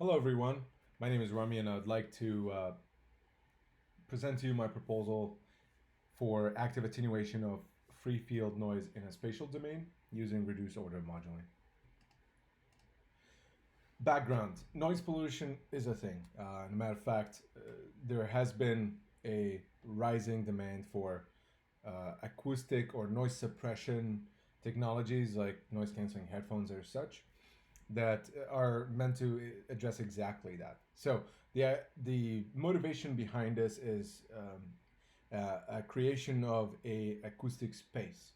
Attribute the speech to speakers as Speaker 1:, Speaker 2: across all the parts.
Speaker 1: Hello everyone, my name is Rami and I would like to present to you my proposal for active attenuation of free field noise in a spatial domain using reduced order modeling. Background, noise pollution is a thing. As a matter of fact, there has been a rising demand for acoustic or noise suppression technologies like noise canceling headphones or such that are meant to address exactly that. So the motivation behind this is a creation of a acoustic space.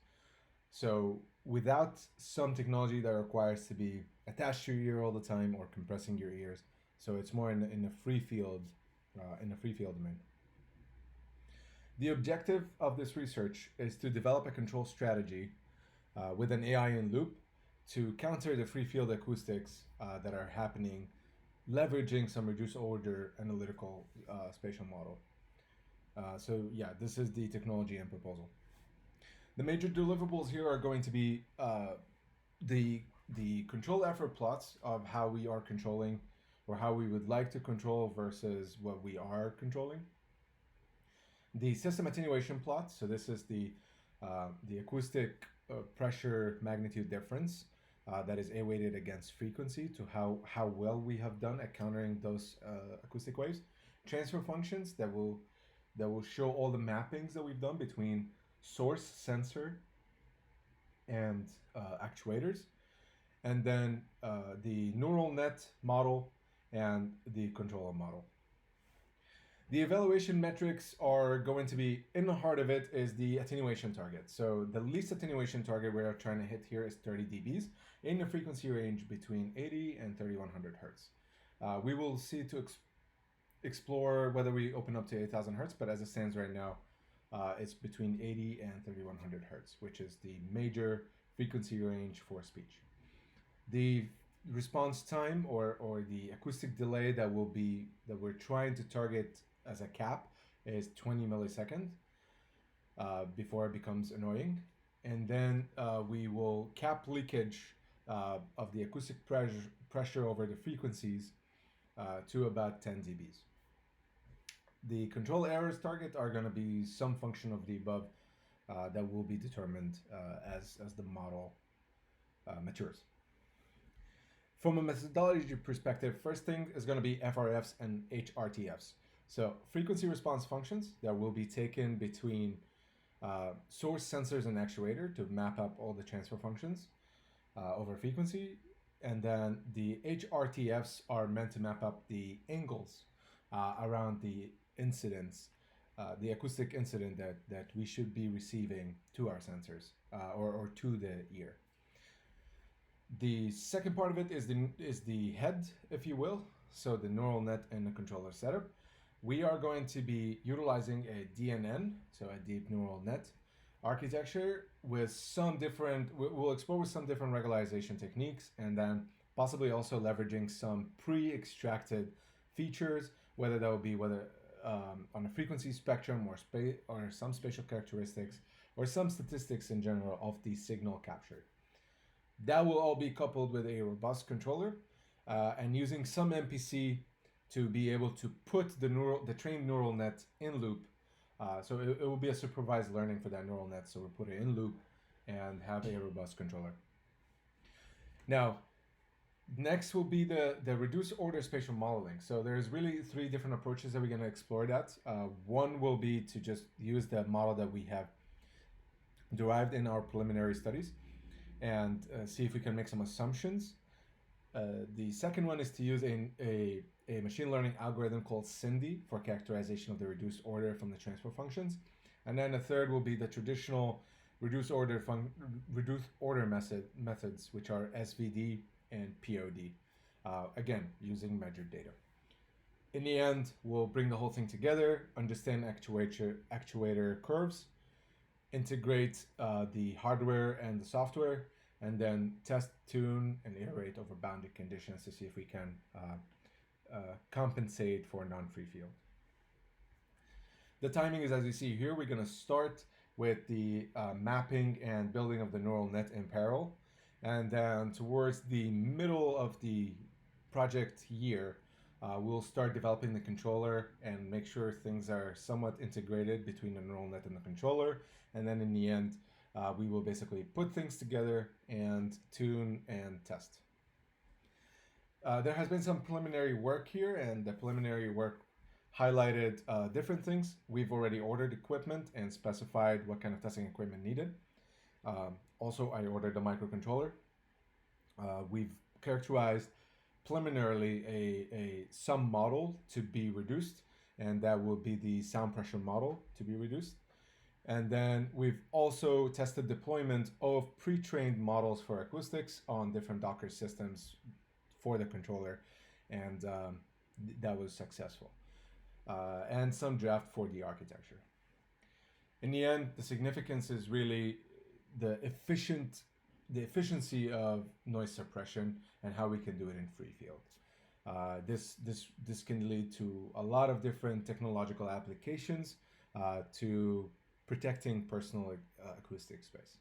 Speaker 1: So without some technology that requires to be attached to your ear all the time or compressing your ears, so it's more in a free field, in a free field domain. The objective of this research is to develop a control strategy with an AI in loop to counter the free field acoustics that are happening, leveraging some reduced order analytical spatial model. So yeah, this is the technology and proposal. The major deliverables here are going to be the control effort plots of how we are controlling or how we would like to control versus what we are controlling. The system attenuation plot, so this is the acoustic pressure magnitude difference that is A-weighted against frequency to how well we have done at countering those acoustic waves. Transfer functions that will show all the mappings that we've done between source sensor and actuators, and then the neural net model and the controller model. The evaluation metrics are going to be, in the heart of it is the attenuation target. So the least attenuation target we're trying to hit here is 30 dBs in a frequency range between 80 and 3100 hertz. We will see to explore whether we open up to 8000 hertz, but as it stands right now, it's between 80 and 3100 hertz, which is the major frequency range for speech. The response time or the acoustic delay that we're trying to target as a cap is 20 milliseconds before it becomes annoying. And then we will cap leakage of the acoustic pressure over the frequencies to about 10 dBs. The control errors target are going to be some function of the above that will be determined as the model matures. From a methodology perspective, first thing is going to be FRFs and HRTFs. So frequency response functions that will be taken between source sensors and actuator to map up all the transfer functions over frequency. And then the HRTFs are meant to map up the angles around the incidence, the acoustic incident that we should be receiving to our sensors or to the ear. The second part of it is the head, if you will, so the neural net and the controller setup. We are going to be utilizing a DNN, so a deep neural net architecture with some different, we'll explore with some different regularization techniques, and then possibly also leveraging some pre-extracted features, whether that will be on a frequency spectrum or some spatial characteristics or some statistics in general of the signal captured. That will all be coupled with a robust controller and using some MPC to be able to put the trained neural net in loop. So it will be a supervised learning for that neural net. So we'll put it in loop and have a robust controller. Now, next will be the reduced order spatial modeling. So there's really three different approaches that we're going to explore that. One will be to just use the model that we have derived in our preliminary studies and see if we can make some assumptions. The second one is to use a machine learning algorithm called SINDI for characterization of the reduced order from the transfer functions. And then the third will be the traditional reduced order methods, which are SVD and POD, again, using measured data. In the end, we'll bring the whole thing together, understand actuator curves, integrate the hardware and the software, and then test, tune, and iterate over boundary conditions to see if we can compensate for non-free field. The timing is as you see here. We're going to start with the mapping and building of the neural net in parallel. And then towards the middle of the project year, we'll start developing the controller and make sure things are somewhat integrated between the neural net and the controller. And then in the end, we will basically put things together and tune and test. There has been some preliminary work here, and the preliminary work highlighted different things. We've already ordered equipment and specified what kind of testing equipment needed. Also, I ordered a microcontroller. We've characterized preliminarily a some model to be reduced, and that will be the sound pressure model to be reduced. And then we've also tested deployment of pre-trained models for acoustics on different Docker systems for the controller, and that was successful. And some draft for the architecture. In the end, the significance is really the efficiency of noise suppression and how we can do it in free field. This can lead to a lot of different technological applications to protecting personal acoustic space.